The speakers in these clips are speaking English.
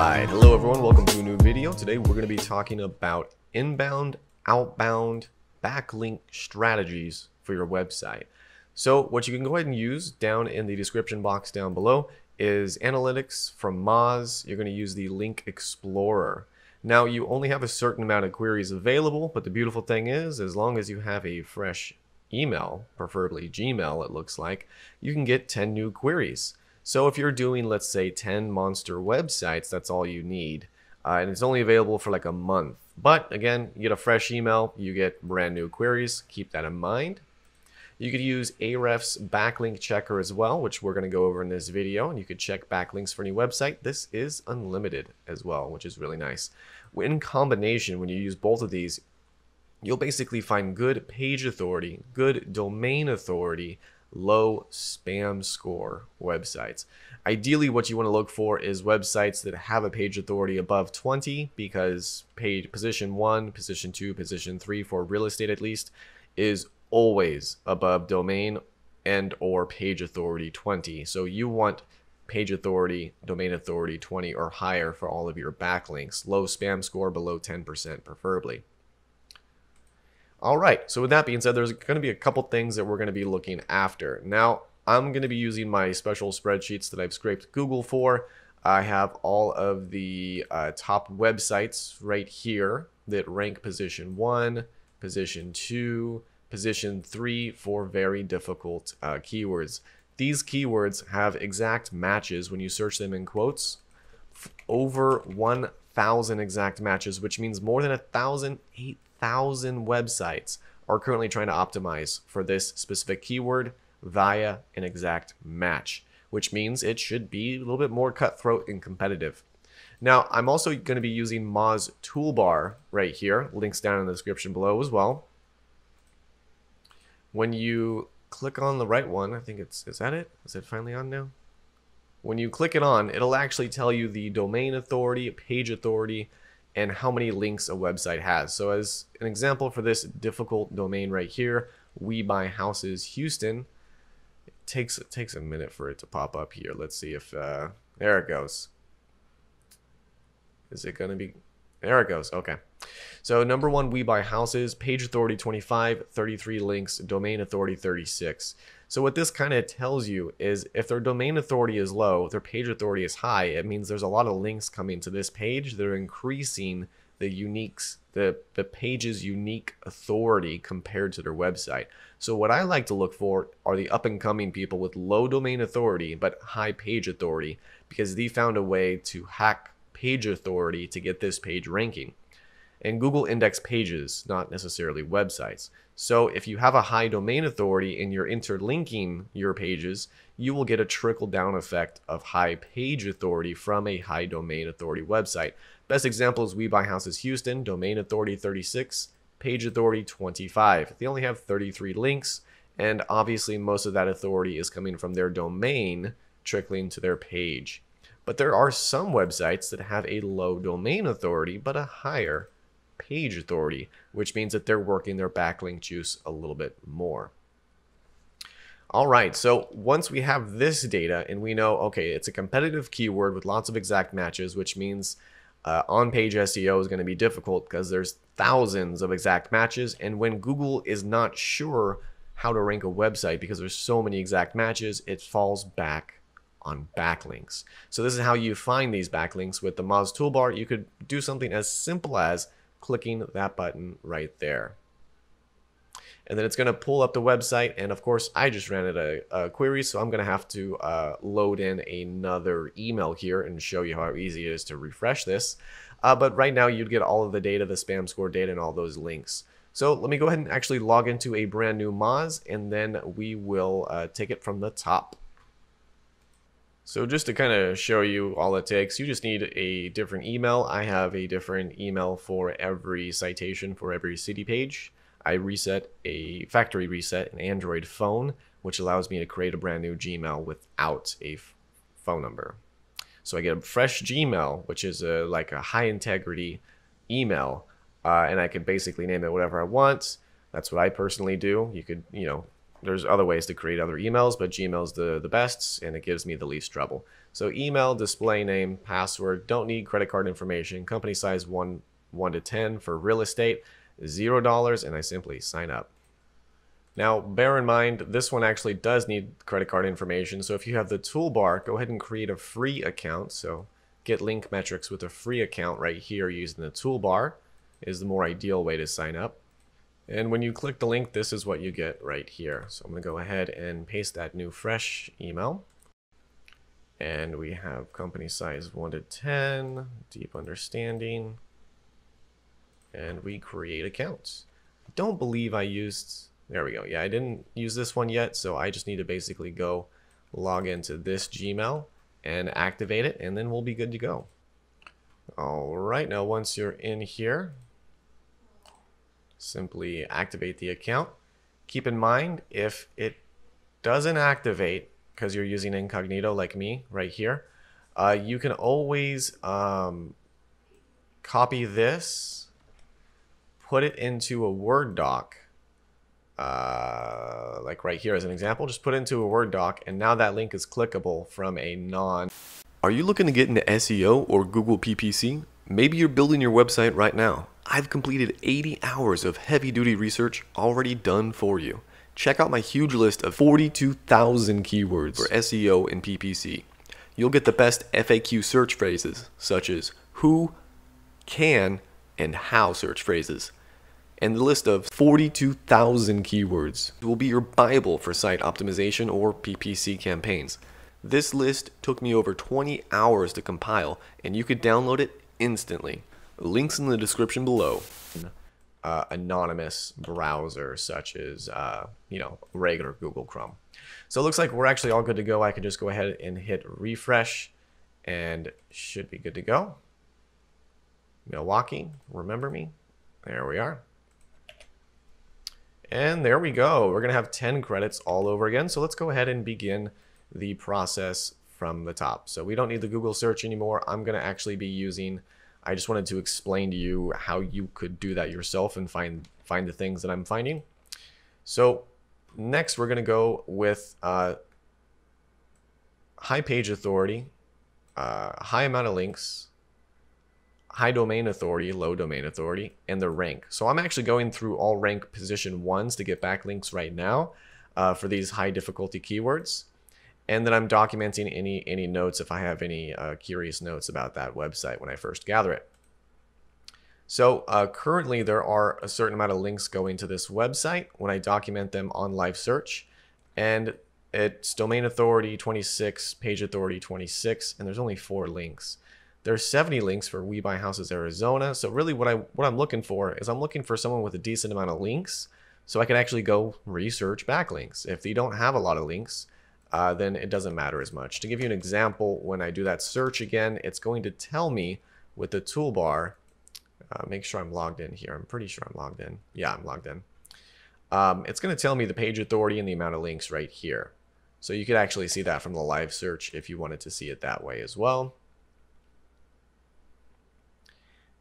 Alright, hello everyone, welcome to a new video. Today we're going to be talking about inbound, outbound, backlink strategies for your website. So what you can go ahead and use down in the description box down below is analytics from Moz. You're going to use the Link Explorer. Now you only have a certain amount of queries available, but the beautiful thing is, as long as you have a fresh email, preferably Gmail it looks like, you can get 10 new queries. So if you're doing, let's say, 10 monster websites, that's all you need. And it's only available for like a month. But again, you get a fresh email, you get brand new queries. Keep that in mind. You could use aHrefs Backlink Checker as well, which we're going to go over in this video. And you could check backlinks for any website. This is unlimited as well, which is really nice. In combination, when you use both of these, you'll basically find good page authority, good domain authority, low spam score websites. Ideally, what you want to look for is websites that have a page authority above 20, because page position 1, position 2, position 3 for real estate at least is always above domain and or page authority 20. So you want page authority, domain authority 20 or higher for all of your backlinks. Low spam score below 10% preferably. All right, so with that being said, there's going to be a couple things that we're going to be looking after. Now, I'm going to be using my special spreadsheets that I've scraped Google for. I have all of the top websites right here that rank position 1, position 2, position 3 for very difficult keywords. These keywords have exact matches when you search them in quotes. Over 1,000 exact matches, which means more than 8,000 websites are currently trying to optimize for this specific keyword via an exact match, which means it should be a little bit more cutthroat and competitive. Now, I'm also going to be using Moz Toolbar right here. Links down in the description below as well. When you click on the right one, I think is that it? Is it finally on now? When you click it on, it'll actually tell you the domain authority, page authority, and how many links a website has. So as an example for this difficult domain right here, We Buy Houses Houston, it takes a minute for it to pop up here. Let's see if, there it goes. Is it going to be, there it goes, okay. So number 1, We Buy Houses, page authority 25, 33 links, domain authority 36. So what this kind of tells you is if their domain authority is low, their page authority is high, it means there's a lot of links coming to this page that are increasing the page's unique authority compared to their website. So what I like to look for are the up and coming people with low domain authority but high page authority, because they found a way to hack page authority to get this page ranking. And Google index pages, not necessarily websites. So if you have a high domain authority and you're interlinking your pages, you will get a trickle-down effect of high page authority from a high domain authority website. Best example is We Buy Houses Houston, domain authority 36, page authority 25. They only have 33 links, and obviously most of that authority is coming from their domain trickling to their page. But there are some websites that have a low domain authority but a higher page authority, which means that they're working their backlink juice a little bit more. All right, so once we have this data and we know, okay, it's a competitive keyword with lots of exact matches, which means on-page SEO is going to be difficult because there's thousands of exact matches, and when Google is not sure how to rank a website because there's so many exact matches, it falls back on backlinks. So this is how you find these backlinks with the Moz Toolbar. You could do something as simple as clicking that button right there. And then it's going to pull up the website, and of course I just ran it a query, so I'm going to have to load in another email here and show you how easy it is to refresh this. But right now you'd get all of the data, the spam score data, and all those links. So let me go ahead and actually log into a brand new Moz, and then we will take it from the top. So just to kind of show you all it takes, you just need a different email. I have a different email for every citation for every city page. I reset a factory reset an Android phone, which allows me to create a brand new Gmail without a phone number. So I get a fresh Gmail, which is like a high integrity email, and I can basically name it whatever I want. That's what I personally do. You could, There's other ways to create other emails, but Gmail's the best, and it gives me the least trouble. So email, display name, password, don't need credit card information, company size 1 to 10 for real estate, $0, and I simply sign up. Now, bear in mind, this one actually does need credit card information, so if you have the toolbar, go ahead and create a free account. So get link metrics with a free account right here using the toolbar is the more ideal way to sign up. And when you click the link, this is what you get right here. So I'm going to go ahead and paste that new fresh email. And we have company size 1 to 10, deep understanding, and we create accounts. I don't believe I used, there we go. Yeah, I didn't use this one yet, so I just need to basically go log into this Gmail and activate it, and then we'll be good to go. All right, now once you're in here, simply activate the account. Keep in mind, if it doesn't activate because you're using incognito like me right here, you can always copy this, put it into a Word doc, like right here as an example. Just put it into a Word doc, and now that link is clickable from a non. Are you looking to get into SEO or Google PPC? Maybe you're building your website right now. I've completed 80 hours of heavy-duty research already done for you. Check out my huge list of 42,000 keywords for SEO and PPC. You'll get the best FAQ search phrases, such as who, can, and how search phrases. And the list of 42,000 keywords will be your Bible for site optimization or PPC campaigns. This list took me over 20 hours to compile, and you could download it instantly. Links in the description below. Anonymous browser such as regular Google Chrome. So it looks like we're actually all good to go. I can just go ahead and hit refresh and should be good to go. Milwaukee, remember me? There we are. And there we go. We're gonna have 10 credits all over again. So let's go ahead and begin the process from the top. So we don't need the Google search anymore. I'm gonna actually be using, I just wanted to explain to you how you could do that yourself and find the things that I'm finding. So next we're going to go with high page authority, high amount of links, high domain authority, low domain authority, and the rank. So I'm actually going through all rank position 1s to get backlinks right now for these high difficulty keywords. And then I'm documenting any notes if I have any curious notes about that website when I first gather it. So currently there are a certain amount of links going to this website when I document them on live search. And it's domain authority 26, page authority 26, and there's only 4 links. There's 70 links for We Buy Houses Arizona. So really what I'm looking for is I'm looking for someone with a decent amount of links so I can actually go research backlinks. If they don't have a lot of links, then it doesn't matter as much. To give you an example, when I do that search again, it's going to tell me with the toolbar, make sure I'm logged in here. I'm pretty sure I'm logged in. Yeah, I'm logged in. It's going to tell me the page authority and the amount of links right here. So you could actually see that from the live search if you wanted to see it that way as well.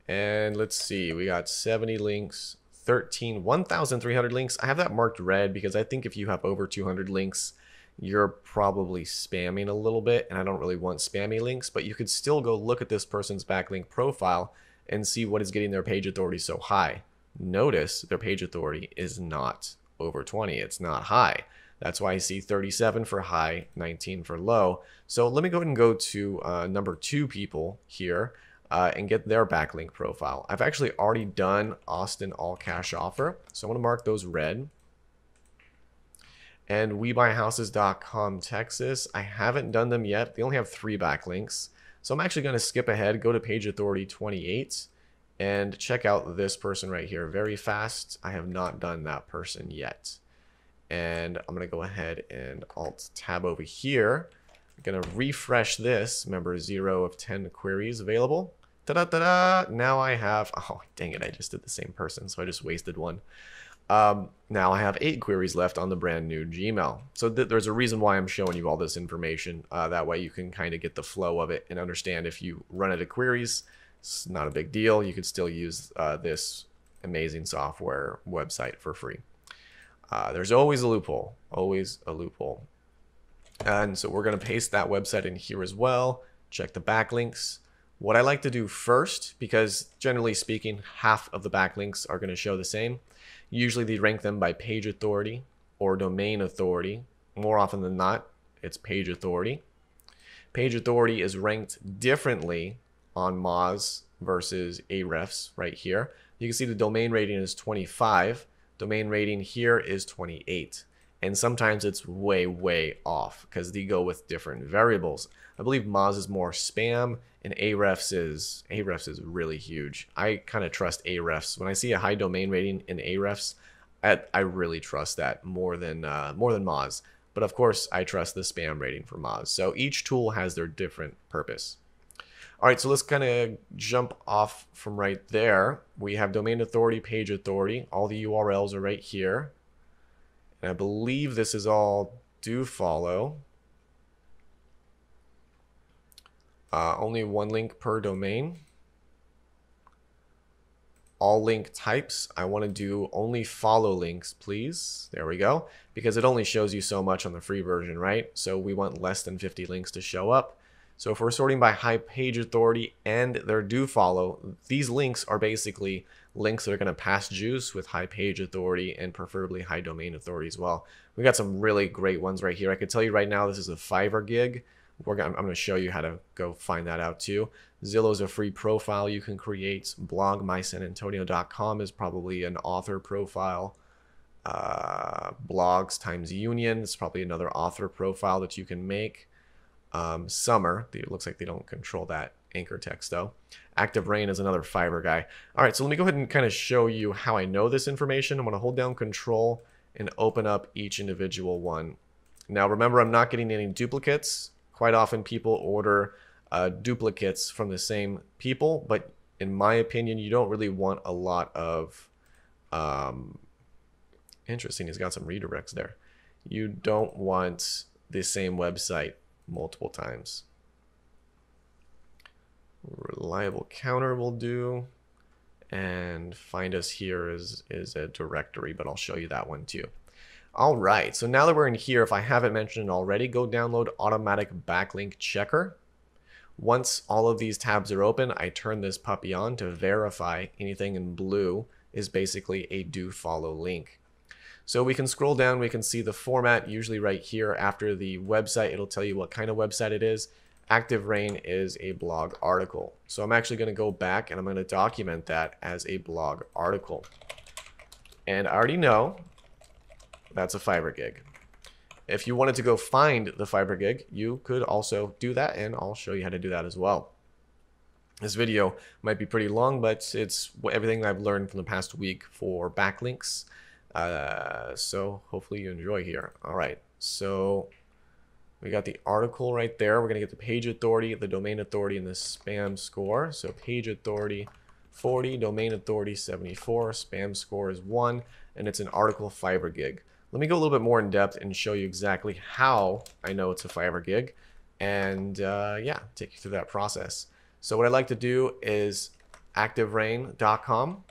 And let's see, we got 70 links, 1,300 links. I have that marked red because I think if you have over 200 links, you're probably spamming a little bit, and I don't really want spammy links, but you could still go look at this person's backlink profile and see what is getting their page authority so high. Notice their page authority is not over 20. It's not high. That's why I see 37 for high, 19 for low. So let me go ahead and go to number 2 people here and get their backlink profile. I've actually already done Austin all cash offer, so I'm going to mark those red. And WeBuyHouses.com Texas, I haven't done them yet. They only have 3 backlinks. So I'm actually going to skip ahead, go to page authority 28, and check out this person right here very fast. I have not done that person yet. And I'm going to go ahead and Alt tab over here. I'm going to refresh this. Remember, 0 of 10 queries available. Ta-da-ta-da! Now I have, oh, dang it, I just did the same person, so I just wasted one. Now I have 8 queries left on the brand new Gmail. So there's a reason why I'm showing you all this information. That way you can kind of get the flow of it and understand if you run out of queries, it's not a big deal. You could still use this amazing software website for free. There's always a loophole, always a loophole. And so we're going to paste that website in here as well. Check the backlinks. What I like to do first, because generally speaking, half of the backlinks are going to show the same. Usually they rank them by page authority or domain authority. More often than not, it's page authority. Page authority is ranked differently on Moz versus aHrefs right here. You can see the domain rating is 25. Domain rating here is 28. And sometimes it's way, way off because they go with different variables. I believe Moz is more spam and aHrefs is really huge. I kind of trust aHrefs. When I see a high domain rating in aHrefs, I really trust that more than Moz. But of course, I trust the spam rating for Moz. So each tool has their different purpose. All right, so let's kind of jump off from right there. We have domain authority, page authority. All the URLs are right here. And I believe this is all DoFollow. Only one link per domain. All link types. I want to do only follow links, please. There we go. Because it only shows you so much on the free version, right? So we want less than 50 links to show up. So if we're sorting by high page authority and their DoFollow, these links are basically links that are going to pass juice with high page authority and preferably high domain authority as well. We got some really great ones right here. I could tell you right now this is a Fiverr gig. I'm going to show you how to go find that out too. Zillow is a free profile you can create. Blog mysanantonio.com is probably an author profile. Blogs times Union is probably another author profile that you can make. Summer, it looks like they don't control that anchor text though. Active Rain is another Fiverr guy. All right, so let me go ahead and kind of show you how I know this information. I'm going to hold down Control and open up each individual one. Now remember, I'm not getting any duplicates. Quite often people order duplicates from the same people, but in my opinion, you don't really want a lot of interesting, he's got some redirects there. You don't want the same website multiple times. Reliable counter will do, and find us here is a directory, but I'll show you that one too. All right, so now that we're in here, if I haven't mentioned it already, go download Automatic Backlink Checker. Once all of these tabs are open, I turn this puppy on to verify anything in blue is basically a DoFollow link. So we can scroll down, we can see the format usually right here after the website. It'll tell you what kind of website it is. Active Rain is a blog article. So I'm actually going to go back and I'm going to document that as a blog article. And I already know that's a Fiverr gig. If you wanted to go find the Fiverr gig, you could also do that, and I'll show you how to do that as well. This video might be pretty long, but it's everything I've learned from the past week for backlinks. So hopefully you enjoy here. All right, so we got the article right there. We're going to get the page authority, the domain authority, and the spam score. So page authority 40, domain authority 74, spam score is 1, and it's an article Fiverr gig. Let me go a little bit more in depth and show you exactly how I know it's a Fiverr gig, and yeah, take you through that process. So what I like to do is activerain.com.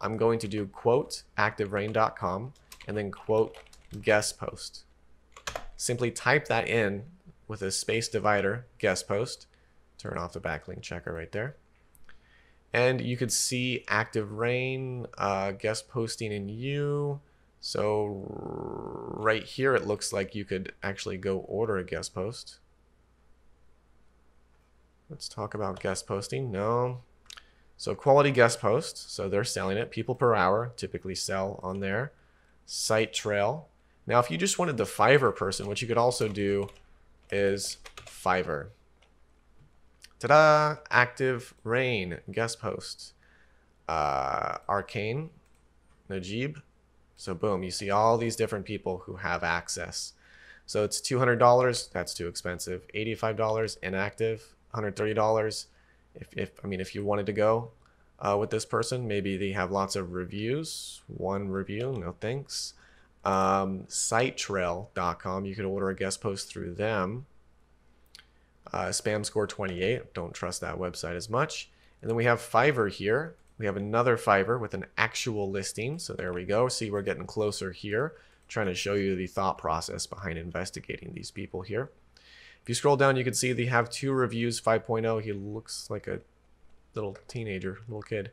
I'm going to do quote activerain.com and then quote guest post. Simply type that in with a space divider, guest post. Turn off the backlink checker right there. And you could see Active Rain, guest posting in you. So right here, it looks like you could actually go order a guest post. Let's talk about guest posting. No. So quality guest post. So they're selling it. People per hour typically sell on there. Site trail. Now, if you just wanted the Fiverr person, what you could also do is Fiverr. Ta-da! Active Rain guest post. Arcane. Najib. So boom, you see all these different people who have access. So it's $200. That's too expensive. $85 inactive. $130. If you wanted to go with this person, maybe they have lots of reviews. One review, no thanks. Sitetrail.com, you could order a guest post through them. Spam score 28. Don't trust that website as much. And then we have Fiverr here. We have another Fiverr with an actual listing. So there we go. See, we're getting closer here. trying to show you the thought process behind investigating these people here. If you scroll down, you can see they have 2 reviews, 5.0. He looks like a little teenager, little kid.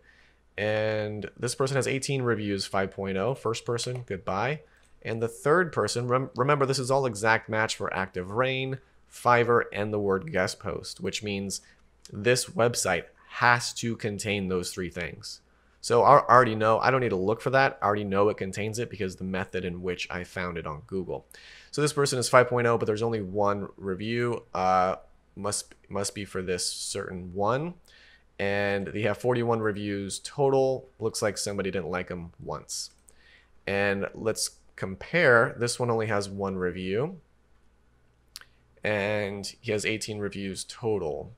And this person has 18 reviews, 5.0. First person, goodbye. And the third person, remember this is all exact match for Active Rain, Fiverr, and the word guest post, which means this website has to contain those 3 things. So I already know, I don't need to look for that. I already know it contains it because the method in which I found it on Google. So this person is 5.0, but there's only 1 review. Must be for this certain one. And they have 41 reviews total. Looks like somebody didn't like them once. And let's compare. This one only has 1 review. And he has 18 reviews total.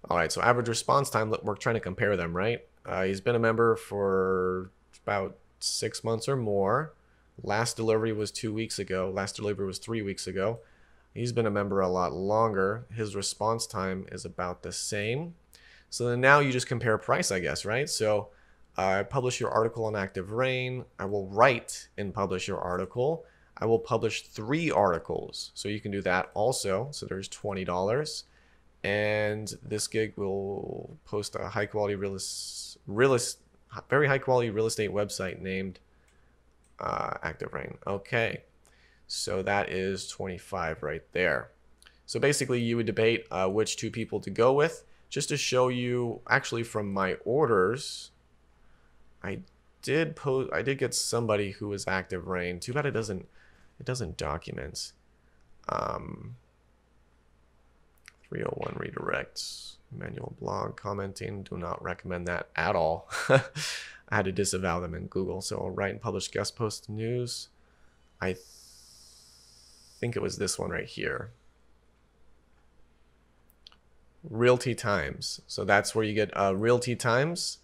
All right, so average response time, we're trying to compare them, right? He's been a member for about 6 months or more. Last delivery was 2 weeks ago. Last delivery was 3 weeks ago. He's been a member a lot longer. His response time is about the same. So then now you just compare price, I guess, right? So publish your article on Active Rain. I will write and publish your article. I will publish 3 articles. So you can do that also. So there's $20. And this gig will post a high quality very high quality real estate website named Active Rain. Okay, so that is 25 right there. So basically you would debate which 2 people to go with. Just to show you, actually from my orders, I did get somebody who was Active Rain. Too bad it doesn't document. 301 redirects, manual blog commenting. Do not recommend that at all. I had to disavow them in Google. So I'll write and publish guest post news. I think it was this one right here. Realty Times. So that's where you get Realty Times.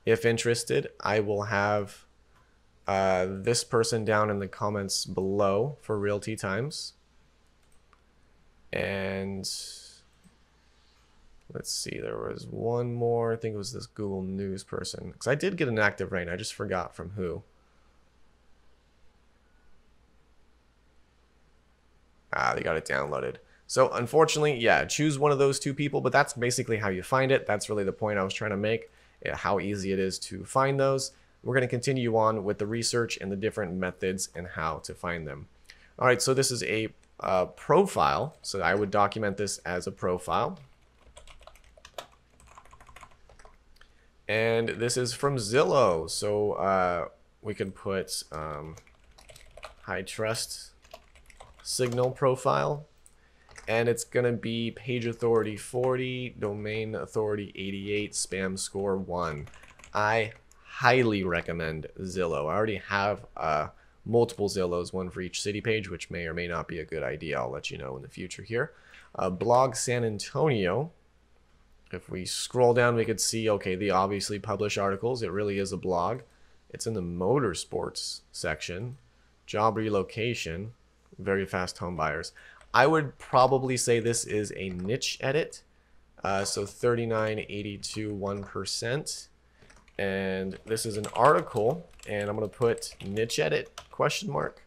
If interested, I will have this person down in the comments below for Realty Times. And let's see, there was one more. I think it was this Google News person. Because I did get an Active Rain. I just forgot from who. They got it downloaded. So unfortunately, yeah, choose one of those 2 people, but that's basically how you find it. That's really the point I was trying to make, how easy it is to find those. We're going to continue on with the research and the different methods and how to find them. All right, so this is a profile. So I would document this as a profile. And this is from Zillow. So we can put high trust signal profile. And it's going to be page authority 40, domain authority 88, spam score 1. I highly recommend Zillow. I already have multiple Zillows, one for each city page, which may or may not be a good idea. I'll let you know in the future here. Blog San Antonio. If we scroll down, we could see, okay, they obviously publish articles. It really is a blog. It's in the motorsports section. Job relocation. Very fast home buyers. I would probably say this is a niche edit. So 39, 82, 1%. And this is an article, and I'm going to put niche edit question mark.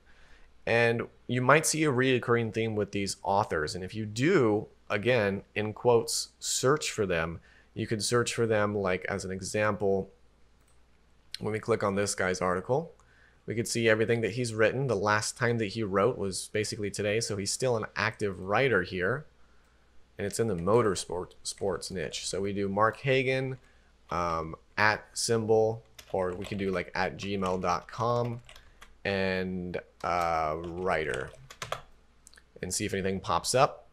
And you might see a reoccurring theme with these authors. And if you do, again, in quotes, search for them, you could search for them, like as an example, when we click on this guy's article, we could see everything that he's written. The last time that he wrote was basically today, so he's still an active writer here. And it's in the motorsports niche. So we do Mark Hagan, at symbol, or we can do like at gmail.com and writer. And see if anything pops up.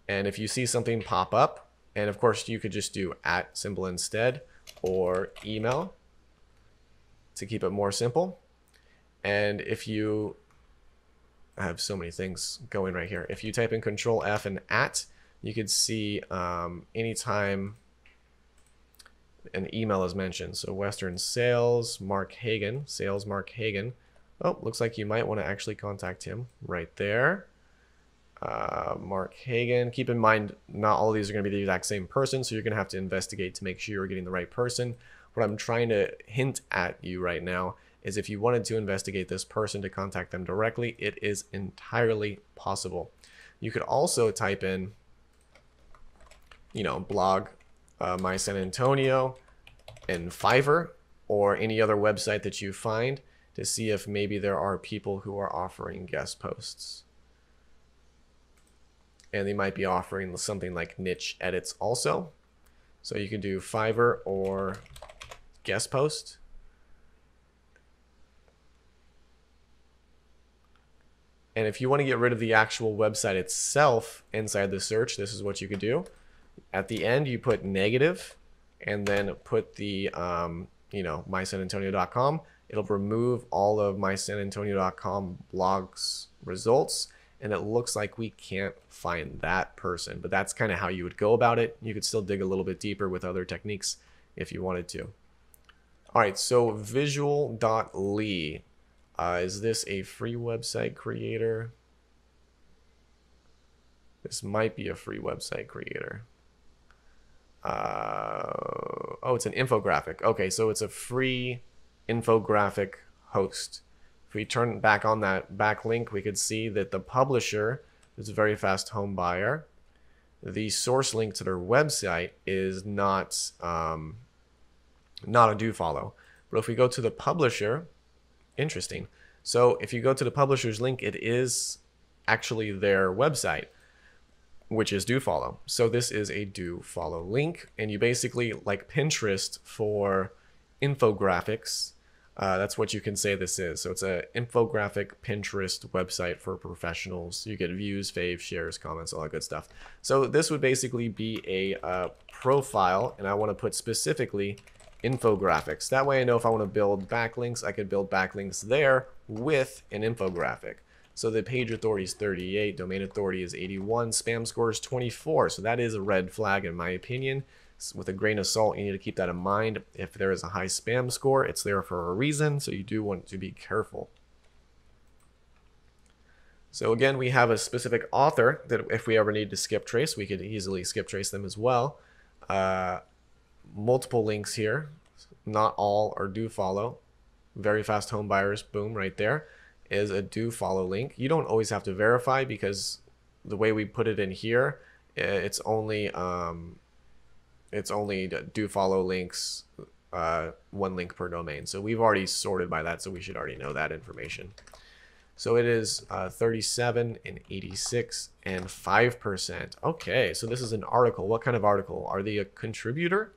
And if you see something pop up, and of course you could just do at symbol instead, or email, to keep it more simple. And if you, I have so many things going right here. If you type in Control F and at, you could see anytime an email is mentioned. So Western Sales, Mark Hagan, Sales Mark Hagan. Oh, looks like you might want to actually contact him right there. Mark Hagan. Keep in mind, not all of these are going to be the exact same person, so you're going to have to investigate to make sure you're getting the right person. What I'm trying to hint at you right now is if you wanted to investigate this person to contact them directly, it is entirely possible. You could also type in, you know, blog my San Antonio and Fiverr or any other website that you find to see if maybe there are people who are offering guest posts. And they might be offering something like niche edits also. So you can do Fiverr or guest post. And if you want to get rid of the actual website itself inside the search, this is what you could do. At the end, you put negative and then put the, you know, mysanantonio.com. It'll remove all of mysanantonio.com blogs results. And it looks like we can't find that person, but that's kind of how you would go about it. You could still dig a little bit deeper with other techniques if you wanted to. All right, so visual.ly. Is this a free website creator? This might be a free website creator. Oh, it's an infographic. Okay, so it's a free infographic host. If we turn back on that backlink, we could see that the publisher is a very fast home buyer. The source link to their website is not a DoFollow. But if we go to the publisher, interesting. So if you go to the publisher's link, it is actually their website, which is DoFollow. So this is a DoFollow link, and you basically, like Pinterest for infographics, that's what you can say this is. So it's an infographic Pinterest website for professionals. You get views, faves, shares, comments, all that good stuff. So this would basically be a profile, and I want to put specifically infographics. That way I know if I want to build backlinks, I could build backlinks there with an infographic. So the page authority is 38, domain authority is 81, spam score is 24. So that is a red flag in my opinion. With a grain of salt, you need to keep that in mind. If there is a high spam score, it's there for a reason, so you do want to be careful. So again, we have a specific author that if we ever need to skip trace, we could easily skip trace them as well. Multiple links here. Not all are DoFollow. Very fast home buyers, boom, right there is a DoFollow link. You don't always have to verify because the way we put it in here, it's only DoFollow links, one link per domain. So we've already sorted by that, so we should already know that information. So it is 37 and 86 and 5%. Okay, so this is an article. What kind of article? Are they a contributor?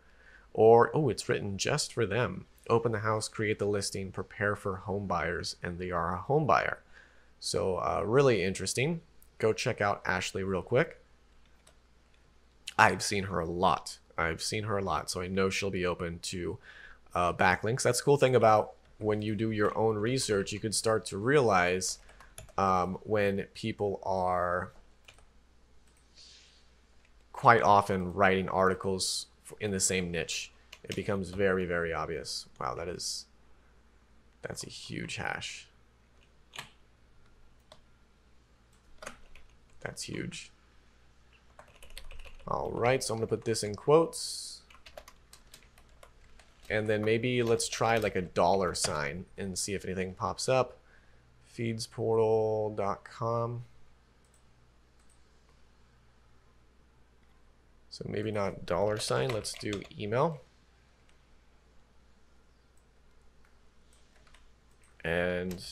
Or, oh, it's written just for them. Open the house, create the listing, prepare for home buyers, and they are a home buyer. So really interesting. Go check out Ashley real quick. I've seen her a lot. So I know she'll be open to backlinks. That's the cool thing about when you do your own research, you can start to realize when people are quite often writing articles in the same niche. It becomes very, very obvious. Wow, that's a huge hash. That's huge. All right, so I'm gonna put this in quotes. And then maybe let's try like a $sign and see if anything pops up. Feedsportal.com. So maybe not $sign, let's do email. And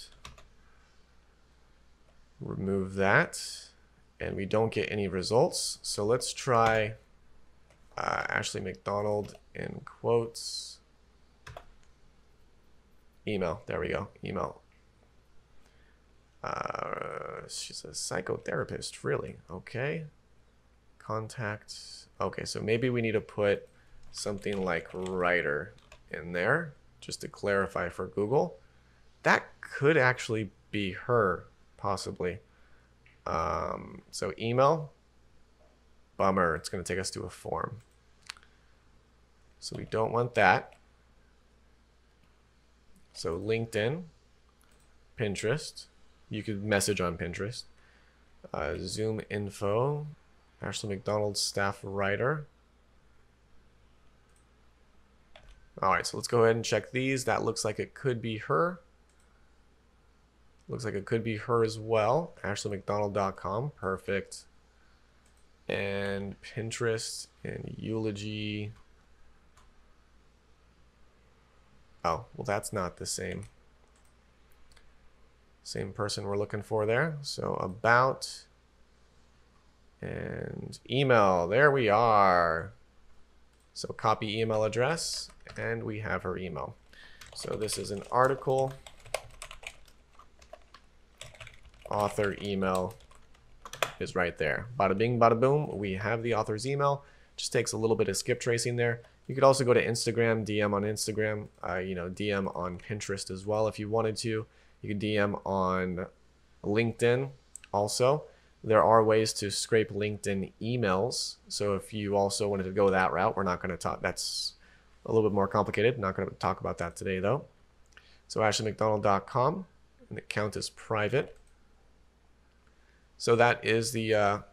remove that. And we don't get any results. So let's try Ashley McDonald in quotes. Email. There we go. Email. She's a psychotherapist, really. Okay. Contact. Okay, so maybe we need to put something like writer in there just to clarify for Google. That could actually be her, possibly. So email. Bummer. It's going to take us to a form. So we don't want that. So LinkedIn, Pinterest. You could message on Pinterest. Zoom info. Ashley McDonald, staff writer. All right, so let's go ahead and check these. That looks like it could be her. Looks like it could be her as well. AshleyMcDonald.com. Perfect. And Pinterest and Eulogy. Oh, well, that's not the same person we're looking for there. So about and email. There we are. So copy email address, and we have her email. So this is an article. Author email is right there. Bada bing, bada boom. We have the author's email. Just takes a little bit of skip tracing there. You could also go to Instagram, DM on Instagram, DM on Pinterest as well if you wanted to. You could DM on LinkedIn also. There are ways to scrape LinkedIn emails. So if you also wanted to go that route, we're not going to talk. That's a little bit more complicated. Not going to talk about that today though. So AshleyMcDonald.com, and the account is private. So that is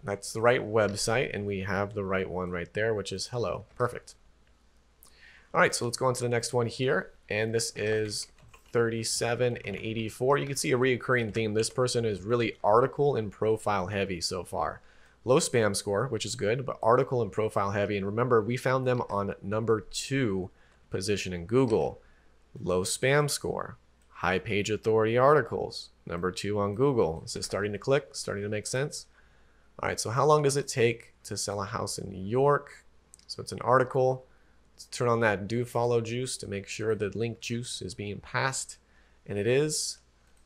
that's the right website, and we have the right one right there, which is hello. Perfect. All right, so let's go on to the next one here, and this is 37 and 84. You can see a reoccurring theme. This person is really article and profile heavy so far. Low spam score, which is good, but article and profile heavy. And remember, we found them on #2 position in Google. Low spam score, high page authority articles, #2 on Google. Is this starting to click? Starting to make sense? All right, so how long does it take to sell a house in New York? So it's an article. Let's turn on that DoFollow juice to make sure the link juice is being passed. And it is.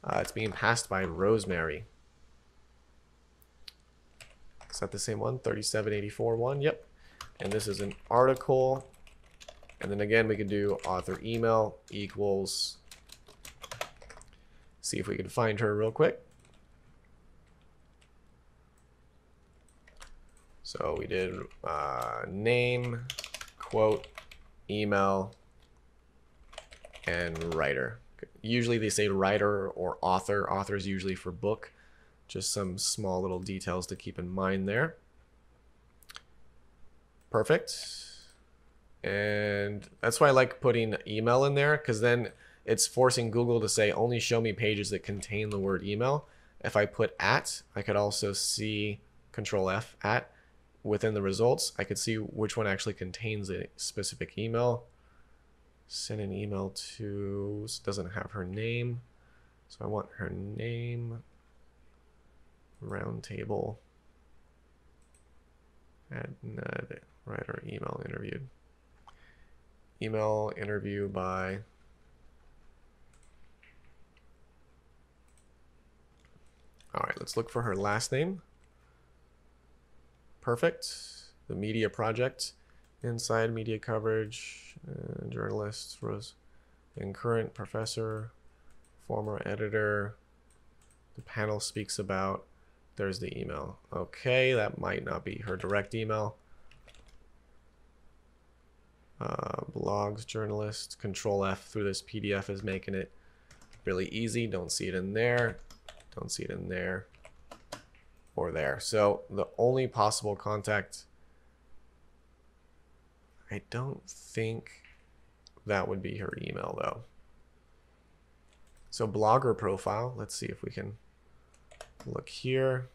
It's being passed by Rosemary. Is that the same one? 3784 one? Yep. And this is an article. And then again, we could do author email equals. See if we can find her real quick. So we did name, quote, email, and writer. Usually they say writer or author. Author is usually for book. Just some small little details to keep in mind there. Perfect. And that's why I like putting email in there, because then it's forcing Google to say only show me pages that contain the word email. If I put at, I could also see Control F at within the results. I could see which one actually contains a specific email. Send an email to, doesn't have her name. So I want her name, roundtable, add writer email interviewed. Email interview by all right, let's look for her last name. Perfect. The media project, inside media coverage, journalist, Rose, and current professor, former editor. The panel speaks about. There's the email. Okay, that might not be her direct email. Blogs, journalist, Control F through this PDF is making it really easy. Don't see it in there. Don't see it in there or there. So the only possible contact, I don't think that would be her email though. So blogger profile, let's see if we can look here.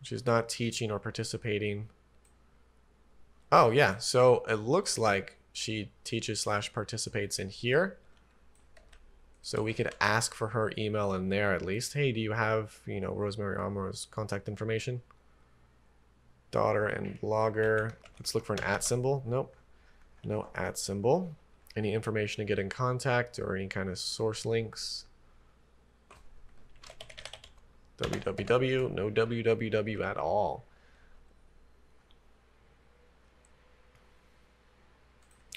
She's not teaching or participating. Oh yeah, so it looks like she teaches / participates in here. So we could ask for her email in there at least. Hey, do you have, Rosemary Armour's contact information? Daughter and blogger. Let's look for an @ symbol. Nope. No @ symbol. Any information to get in contact or any kind of source links? www. No www at all.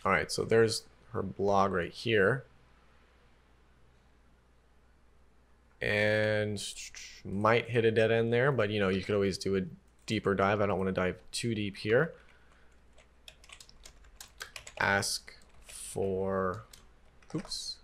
All right, so there's her blog right here. And might hit a dead end there, but you could always do a deeper dive. I don't want to dive too deep here. Ask for, oops.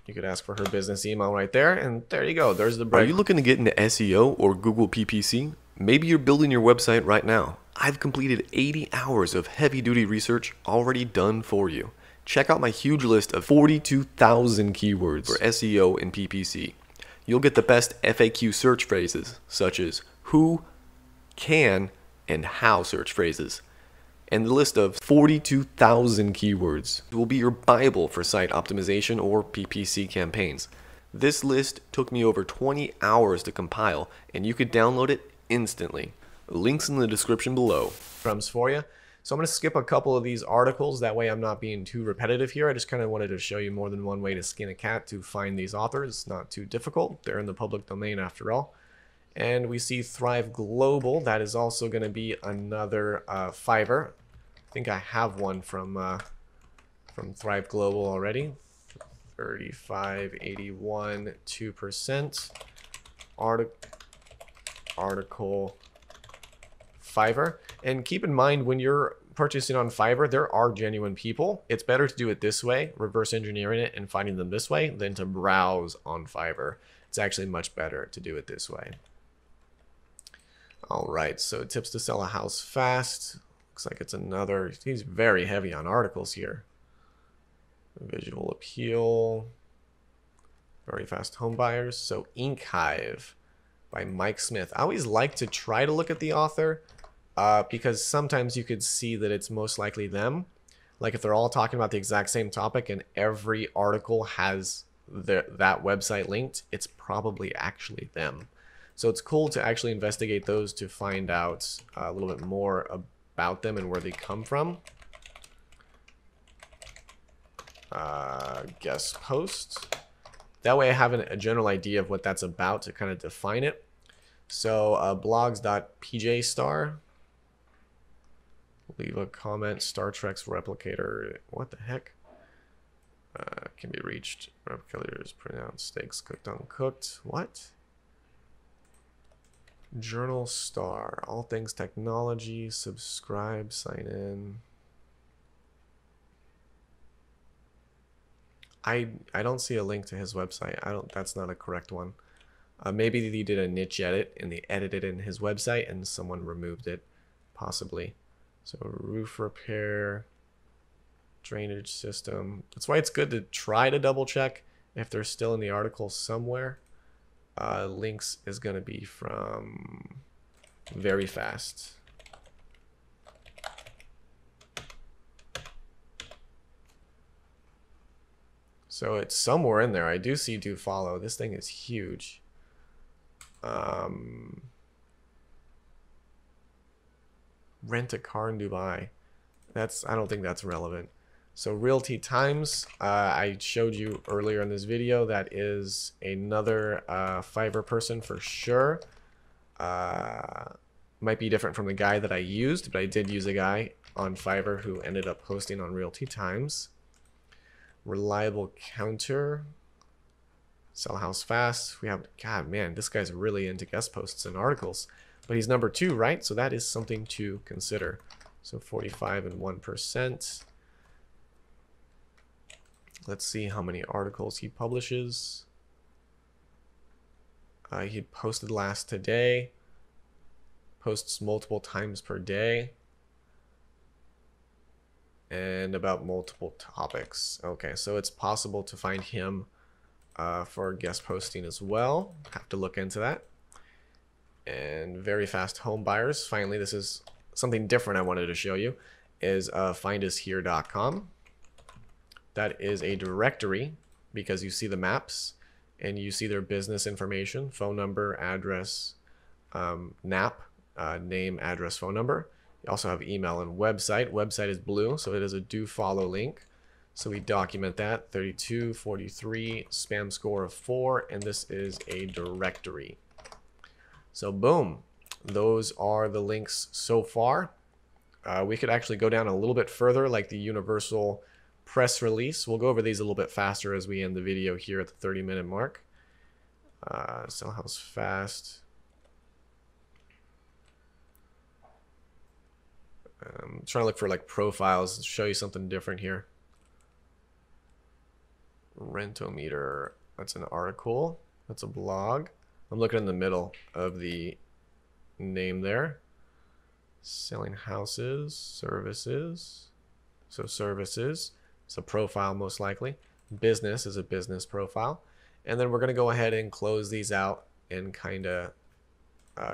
You could ask for her business email right there, and there you go. There's the Are bread. you looking to get into SEO or Google PPC? Maybe you're building your website right now. I've completed 80 hours of heavy-duty research already done for you. Check out my huge list of 42,000 keywords for SEO and PPC. You'll get the best FAQ search phrases, such as who, can, and how search phrases. And the list of 42,000 keywords will be your Bible for site optimization or PPC campaigns. This list took me over 20 hours to compile, and you could download it instantly. Links in the description below. For you. So I'm going to skip a couple of these articles. That way I'm not being too repetitive here. I just kind of wanted to show you more than one way to skin a cat to find these authors. It's not too difficult. They're in the public domain after all. And we see Thrive Global. That is also going to be another Fiverr. I think I have one from Thrive Global already. 3581 2% article Fiverr. And keep in mind, when you're purchasing on Fiverr, there are genuine people. It's better to do it this way, reverse engineering it and finding them this way, than to browse on Fiverr. It's actually much better to do it this way. All right, so tips to sell a house fast. Looks like it's another, he's very heavy on articles here. Visual appeal, very fast home buyers. So Ink Hive by Mike Smith. I always like to try to look at the author because sometimes you could see that it's most likely them. Like if they're all talking about the exact same topic and every article has that website linked, it's probably actually them. So it's cool to actually investigate those to find out a little bit more about them and where they come from. Guest post. That way I have a general idea of what that's about to kind of define it. So blogs.pjstar. Leave a comment. Star Trek's replicator. What the heck? Can be reached. Replicators pronounced steaks cooked uncooked. What? Journal Star. All things technology. Subscribe. Sign in. I don't see a link to his website. That's not a correct one. Maybe he did a niche edit and they edited it in his website and someone removed it, possibly. So roof repair, drainage system. That's why it's good to try to double check if they're still in the article somewhere. Links is going to be from Very Fast. So it's somewhere in there. I do see DoFollow. This thing is huge. Rent a car in Dubai. I don't think that's relevant. So Realty Times, I showed you earlier in this video. That is another Fiverr person for sure. Might be different from the guy that I used, but I did use a guy on Fiverr who ended up posting on Realty Times. Reliable Counter. Sell a house fast. We have, God, man, this guy's really into guest posts and articles. But he's number 2, right? So that is something to consider. So 45 and 1%. Let's see how many articles he publishes. He posted last today. Posts multiple times per day. And about multiple topics. Okay, so it's possible to find him for guest posting as well. Have to look into that. And Very Fast Home Buyers. Finally, this is something different I wanted to show you. Is findushere.com. That is a directory because you see the maps and you see their business information, phone number, address, NAP, name, address, phone number. You also have email and website. Website is blue, so it is a DoFollow link. So we document that. 32, 43, spam score of 4, and this is a directory. So boom, those are the links so far. We could actually go down a little bit further, like the universal press release. We'll go over these a little bit faster as we end the video here at the 30-minute mark. Sell house fast. I'm trying to look for like profiles, show you something different here. Rentometer. That's an article. That's a blog. I'm looking in the middle of the name there. Selling houses, services. So services. It's a profile most likely. Business is a business profile. And then we're going to go ahead and close these out and kind of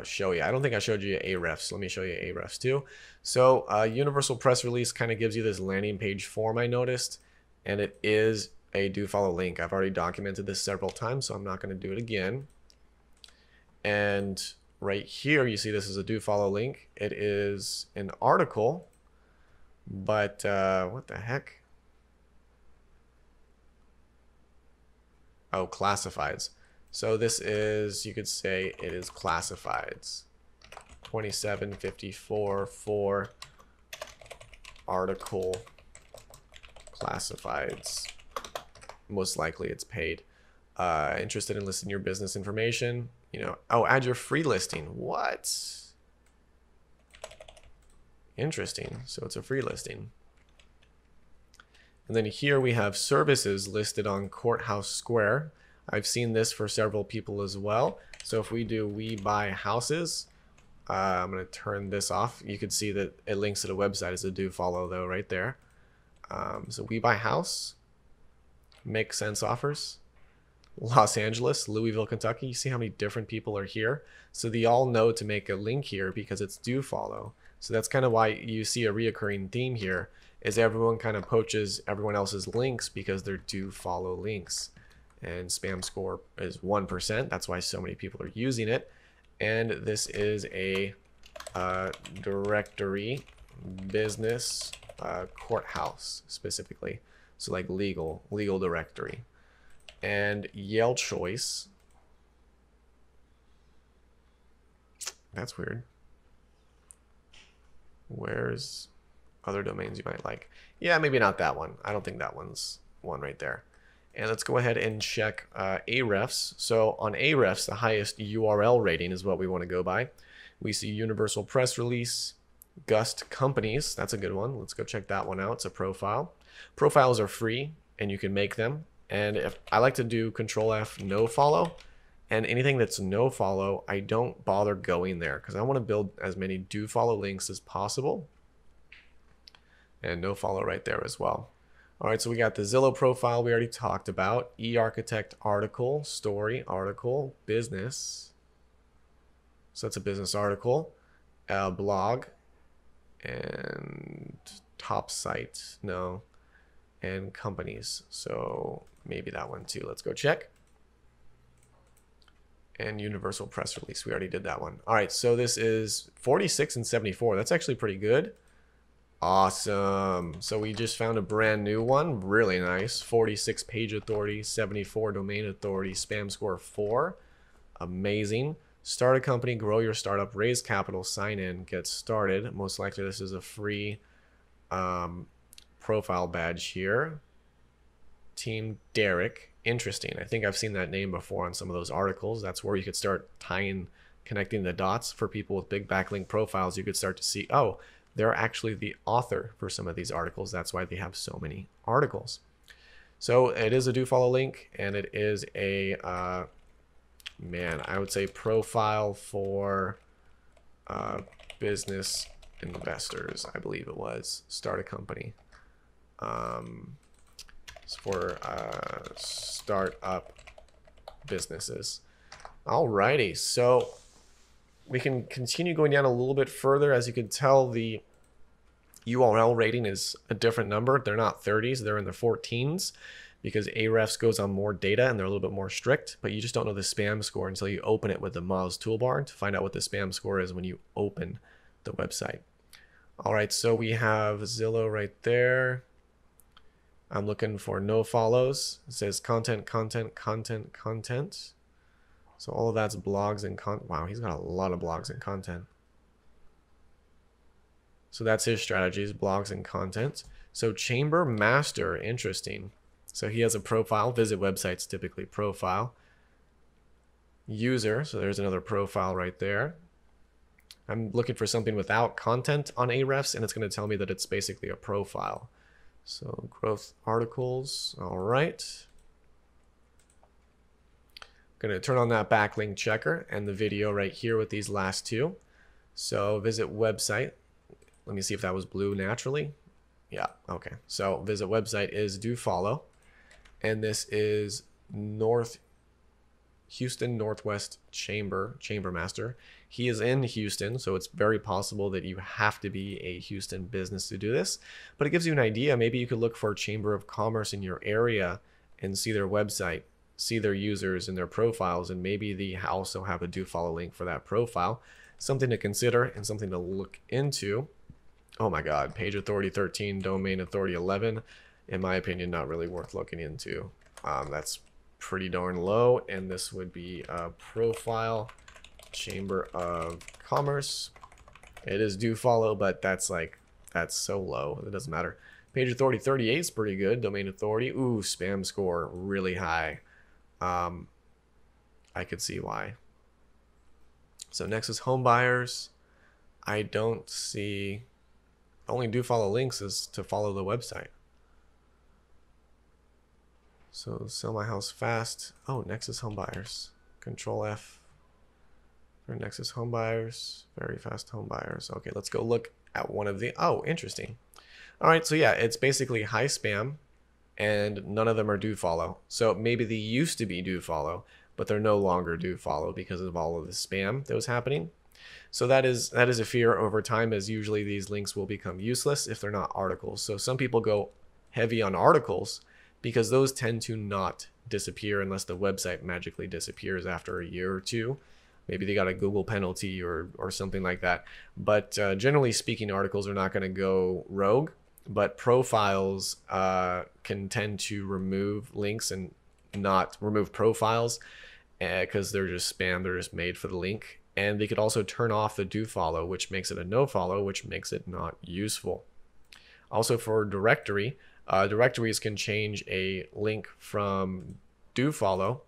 show you. I don't think I showed you aHrefs. Let me show you aHrefs too. So universal press release kind of gives you this landing page form, I noticed, and it is a do follow link. I've already documented this several times, so I'm not going to do it again. And right here, you see this is a do follow link. It is an article, but what the heck? Oh, classifieds. So this is, you could say it is classifieds. 2754 for article classifieds. Most likely it's paid. Interested in listing your business information? You know, oh, add your free listing. What? Interesting. So it's a free listing. And then here we have services listed on Courthouse Square. I've seen this for several people as well. So if we do we buy houses, I'm going to turn this off. You can see that it links to the website as a do follow though right there. So we buy house, make sense offers, Los Angeles, Louisville, Kentucky. You see how many different people are here? So they all know to make a link here because it's do follow. So that's kind of why you see a reoccurring theme here, is everyone kind of poaches everyone else's links because they're do follow links. And spam score is 1%. That's why so many people are using it. And this is a directory business courthouse specifically. So like legal directory. And Yale choice. That's weird. Where's other domains you might like? Yeah, maybe not that one. I don't think that one's one right there. And let's go ahead and check aHrefs. So on aHrefs, the highest URL rating is what we want to go by. We see universal press release, Gust companies. That's a good one. Let's go check that one out. It's a profile. Profiles are free and you can make them. And if I like to do Control F no follow, and anything that's no follow, I don't bother going there because I want to build as many do follow links as possible. And no follow right there as well. All right, so we got the Zillow profile we already talked about, eArchitect article, story, article, business. So that's a business article, blog, and top site, no, and companies. So maybe that one too. Let's go check. And universal press release, we already did that one. All right, so this is 46 and 74. That's actually pretty good. Awesome. So we just found a brand new one. Really nice. 46 page authority, 74 domain authority, spam score 4. Amazing. Start a company, grow your startup, raise capital, sign in, get started. Most likely this is a free profile badge here. Team Derek. Interesting. I think I've seen that name before on some of those articles. That's where you could start connecting the dots for people with big backlink profiles. You could start to see, oh, they're actually the author for some of these articles. That's why they have so many articles. So it is a do follow link, and it is a, man, I would say profile for business investors, I believe it was. Start a company. It's for startup businesses. Alrighty, so we can continue going down a little bit further. As you can tell, the URL rating is a different number. They're not 30s, they're in the 14s because aHrefs goes on more data and they're a little bit more strict, but you just don't know the spam score until you open it with the Moz Toolbar to find out what the spam score is when you open the website. All right, so we have Zillow right there. I'm looking for no follows. It says content, content, content, content. So all of that's blogs and content. Wow, he's got a lot of blogs and content. So that's his strategies, blogs and content. So Chamber Master, interesting. So he has a profile, visit websites, typically profile. User, so there's another profile right there. I'm looking for something without content on aHrefs, and it's going to tell me that it's basically a profile. So growth articles, all right. going to turn on that backlink checker and the video right here with these last two. So visit website. Let me see if that was blue naturally. Yeah, okay. So visit website is DoFollow. And this is Houston Northwest Chamber Master. He is in Houston, so it's very possible that you have to be a Houston business to do this. But it gives you an idea. Maybe you could look for a Chamber of Commerce in your area and see their website, see their users and their profiles, and maybe they also have a DoFollow link for that profile. Something to consider and something to look into. Oh my God, page authority 13, domain authority 11. In my opinion, not really worth looking into. That's pretty darn low, and this would be a profile, Chamber of Commerce. It is DoFollow, but that's so low, it doesn't matter. Page authority 38 is pretty good. Domain authority, ooh, spam score really high. I could see why. So Nexus home buyers, I don't see. Only DoFollow links is to follow the website. So sell my house fast. Oh, Nexus home buyers. Control F for Nexus home buyers. Very fast home buyers. Okay, let's go look at one of the. Oh, interesting. All right, so yeah, it's basically high spam, and none of them are DoFollow. So maybe they used to be DoFollow, but they're no longer DoFollow because of all of the spam that was happening. So that is a fear over time, as usually these links will become useless if they're not articles. So some people go heavy on articles because those tend to not disappear unless the website magically disappears after a year or two. Maybe they got a Google penalty or something like that. But generally speaking, articles are not going to go rogue. But profiles can tend to remove links and not remove profiles because they're just spam. They're just made for the link. And they could also turn off the DoFollow, which makes it a no follow, which makes it not useful. Also for directory, directories can change a link from DoFollow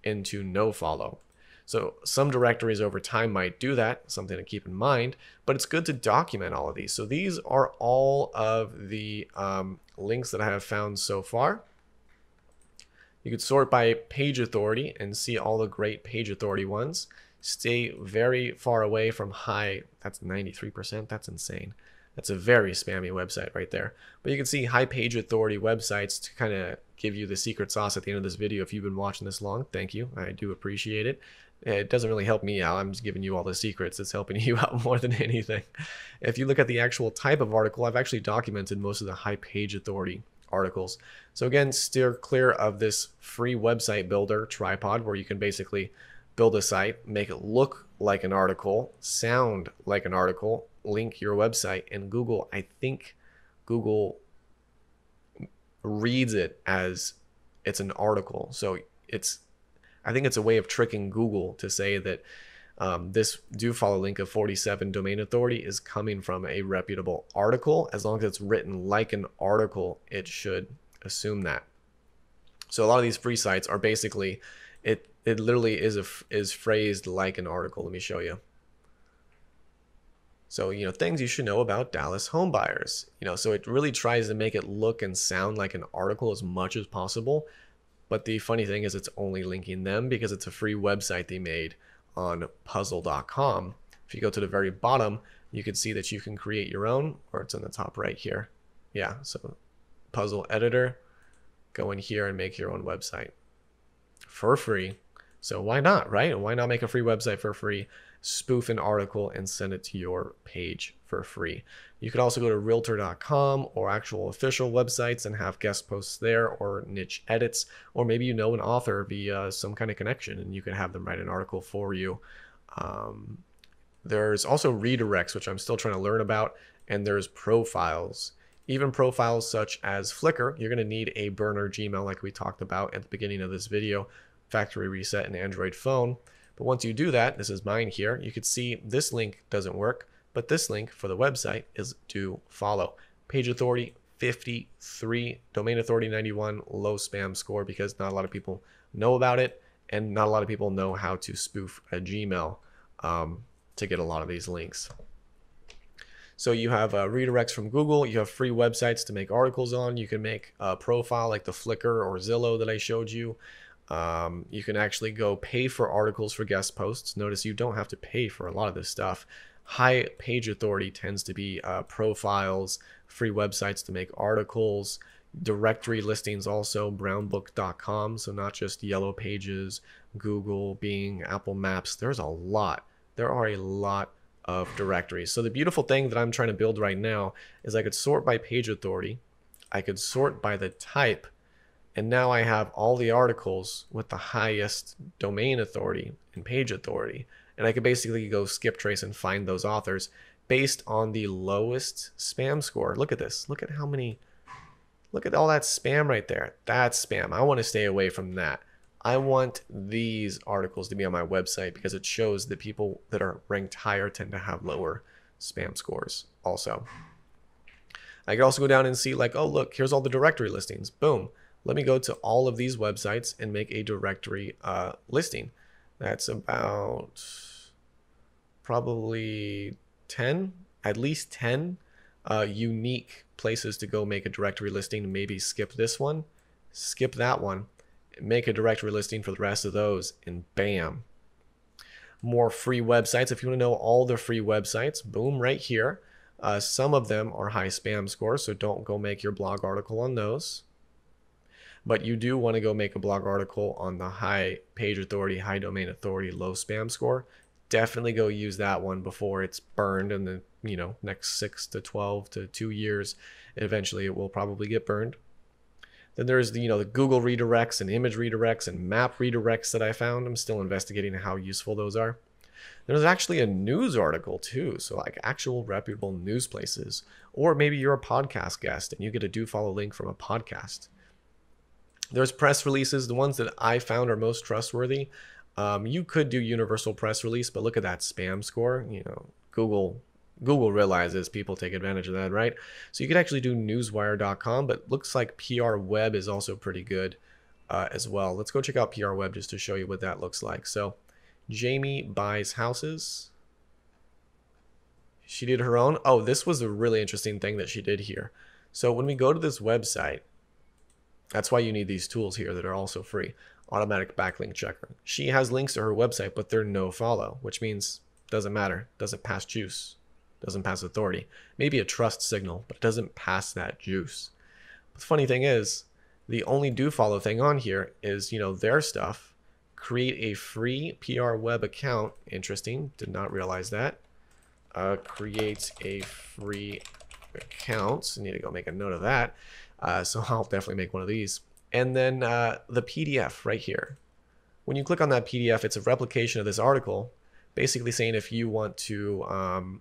into no follow. So some directories over time might do that, something to keep in mind, but it's good to document all of these. So these are all of the links that I have found so far. You could sort by page authority and see all the great page authority ones. Stay very far away from high. That's 93%. That's insane. That's a very spammy website right there. But you can see high page authority websites to kind of give you the secret sauce at the end of this video. If you've been watching this long, thank you. I do appreciate it. It doesn't really help me out. I'm just giving you all the secrets. It's helping you out more than anything. If you look at the actual type of article, I've actually documented most of the high page authority articles. So again, steer clear of this free website builder tripod where you can basically build a site, make it look like an article, sound like an article, link your website, and Google, I think Google reads it as it's an article. So I think it's a way of tricking Google to say that this DoFollow link of 47 domain authority is coming from a reputable article. As long as it's written like an article, it should assume that. So a lot of these free sites are basically, it literally is phrased like an article. Let me show you. So, things you should know about Dallas home buyers. So it really tries to make it look and sound like an article as much as possible. But the funny thing is it's only linking them because it's a free website they made on puzzle.com. If you go to the very bottom, you can see that you can create your own, or it's on the top right here. Yeah, so puzzle editor, go in here and make your own website for free. So why not, right? Why not make a free website for free, spoof an article, and send it to your page for free? You could also go to realtor.com or actual official websites and have guest posts there or niche edits, or maybe an author via some kind of connection and you can have them write an article for you. There's also redirects, which I'm still trying to learn about, and there's profiles. Even profiles such as Flickr, you're going to need a burner Gmail like we talked about at the beginning of this video, factory reset an Android phone. But once you do that, this is mine here, you can see this link doesn't work, but this link for the website is DoFollow. Page authority 53, domain authority 91, low spam score because not a lot of people know about it and not a lot of people know how to spoof a Gmail to get a lot of these links. So you have redirects from Google, you have free websites to make articles on, you can make a profile like the Flickr or Zillow that I showed you. You can actually go pay for articles for guest posts. Notice you don't have to pay for a lot of this stuff. High page authority tends to be profiles, free websites to make articles, directory listings also, brownbook.com, so not just Yellow Pages, Google, Bing, Apple Maps. There are a lot of directories. So the beautiful thing that I'm trying to build right now is I could sort by page authority, I could sort by the type, and now I have all the articles with the highest domain authority and page authority. And I could basically go skip trace and find those authors based on the lowest spam score. Look at this. Look at how many, look at all that spam right there. That's spam. I want to stay away from that. I want these articles to be on my website because it shows that people that are ranked higher tend to have lower spam scores also. I could also go down and see like, oh, look, here's all the directory listings. Boom. Let me go to all of these websites and make a directory listing. That's about probably 10, at least 10 unique places to go make a directory listing. Maybe skip this one, skip that one, make a directory listing for the rest of those, and bam. More free websites. If you want to know all the free websites, boom, right here. Some of them are high spam scores, so don't go make your blog article on those. But you do want to go make a blog article on the high page authority, high domain authority, low spam score. Definitely go use that one before it's burned in the next 6 to 12 to 2 years. Eventually it will probably get burned. Then there's the Google redirects and image redirects and map redirects that I found. I'm still investigating how useful those are. There's actually a news article too, so like actual reputable news places. Or maybe you're a podcast guest and you get a DoFollow link from a podcast. There's press releases. The ones that I found are most trustworthy. You could do universal press release, but look at that spam score. Google realizes people take advantage of that, right? So you could actually do newswire.com, but looks like PR Web is also pretty good as well. Let's go check out PR Web just to show you what that looks like. So Jamie buys houses. She did her own. Oh, this was a really interesting thing that she did here. So when we go to this website, that's why you need these tools here that are also free. Automatic Backlink Checker. She has links to her website, but they're no follow, which means doesn't matter. Doesn't pass juice. Doesn't pass authority. Maybe a trust signal, but it doesn't pass that juice. But the funny thing is, the only DoFollow thing on here is, their stuff. Create a free PR Web account. Interesting. Did not realize that. Create a free account. I need to go make a note of that. So I'll definitely make one of these. And then the PDF right here. When you click on that PDF, it's a replication of this article, basically saying if you want to,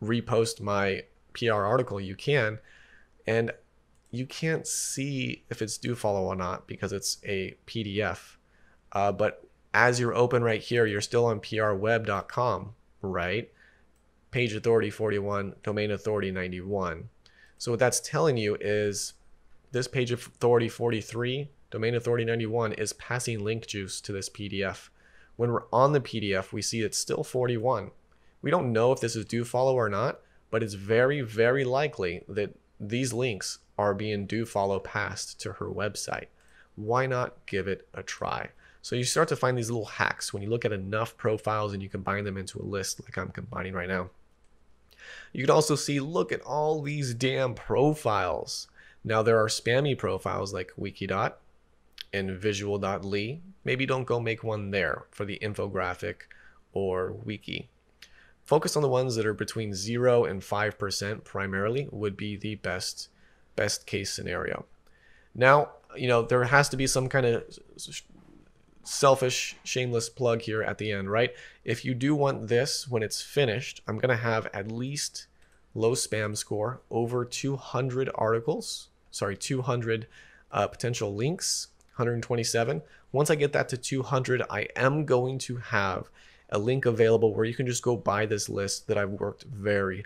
repost my PR article, you can. And you can't see if it's DoFollow or not because it's a PDF. But as you're open right here, you're still on prweb.com, right? Page authority 41, domain authority 91. So what that's telling you is this page authority 43, domain authority 91 is passing link juice to this PDF. When we're on the PDF, we see it's still 41. We don't know if this is DoFollow or not, but it's very, very likely that these links are being DoFollow passed to her website. Why not give it a try? So you start to find these little hacks when you look at enough profiles and you combine them into a list like I'm combining right now. You can also see, look at all these damn profiles. Now there are spammy profiles like Wikidot and visual.ly. Maybe don't go make one there for the infographic or wiki. Focus on the ones that are between 0 and 5% primarily would be the best case scenario. Now, there has to be some kind of selfish, shameless plug here at the end, right? If you do want this when it's finished, I'm going to have at least low spam score, over 200 articles, 200 potential links, 127. Once I get that to 200, I am going to have a link available where you can just go buy this list that I've worked very,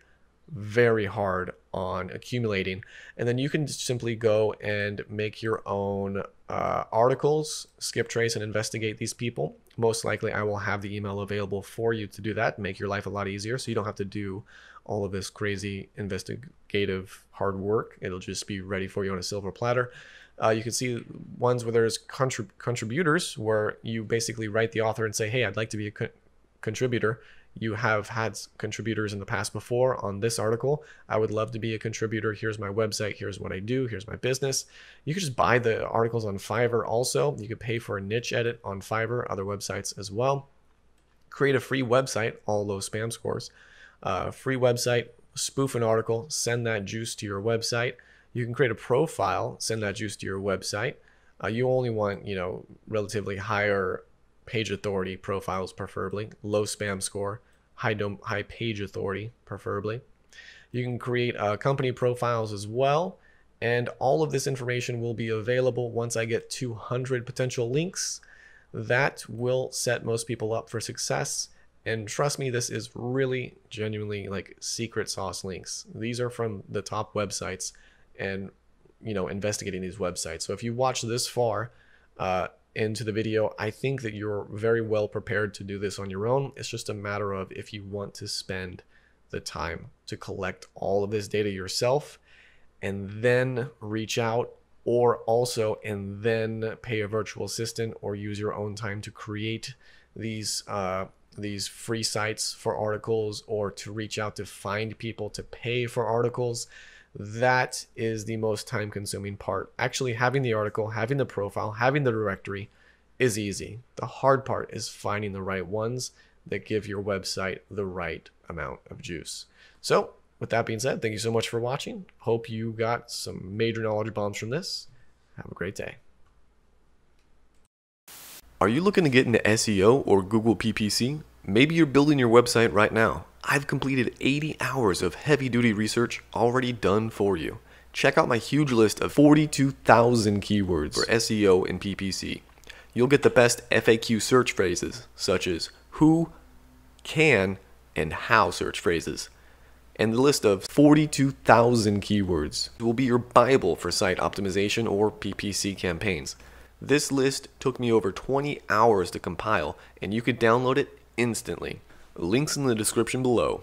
very hard on accumulating. And then you can just simply go and make your own articles, skip trace and investigate these people. Most likely I will have the email available for you to do that, make your life a lot easier so you don't have to do all of this crazy investigative hard work. It'll just be ready for you on a silver platter. You can see ones where there's contributors, where you basically write the author and say, hey, I'd like to be a contributor. You have had contributors in the past before on this article. I would love to be a contributor. Here's my website. Here's what I do. Here's my business. You could just buy the articles on Fiverr also. You could pay for a niche edit on Fiverr, other websites as well. Create a free website, all low spam scores. Free website, spoof an article, send that juice to your website. You can create a profile, send that juice to your website. You only want, relatively higher page authority profiles, preferably low spam score, high page authority, preferably. You can create company profiles as well, and all of this information will be available once I get 200 potential links. That will set most people up for success. And trust me, this is really genuinely like secret sauce links. These are from the top websites, and investigating these websites. So if you watch this far into the video, I think that you're very well prepared to do this on your own. It's just a matter of if you want to spend the time to collect all of this data yourself and then reach out, or also and then pay a virtual assistant or use your own time to create these free sites for articles, or to reach out to find people to pay for articles. That is the most time consuming part. Actually, having the article, having the profile, having the directory is easy. The hard part is finding the right ones that give your website the right amount of juice. So with that being said, thank you so much for watching. Hope you got some major knowledge bombs from this. Have a great day. Are you looking to get into SEO or Google PPC? Maybe you're building your website right now. I've completed 80 hours of heavy-duty research already done for you. Check out my huge list of 42,000 keywords for SEO and PPC. You'll get the best FAQ search phrases, such as who, can, and how search phrases. And the list of 42,000 keywords will be your Bible for site optimization or PPC campaigns. This list took me over 20 hours to compile, and you could download it instantly. Links in the description below.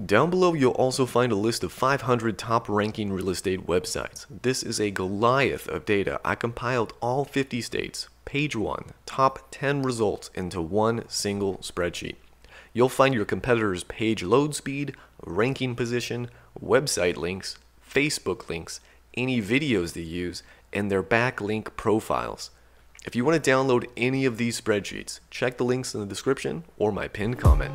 Down below, you'll also find a list of 500 top ranking real estate websites. This is a Goliath of data. I compiled all 50 states, page 1, top 10 results into one single spreadsheet. You'll find your competitors' page load speed, ranking position, website links, Facebook links, any videos they use, and their backlink profiles. If you want to download any of these spreadsheets, check the links in the description or my pinned comment.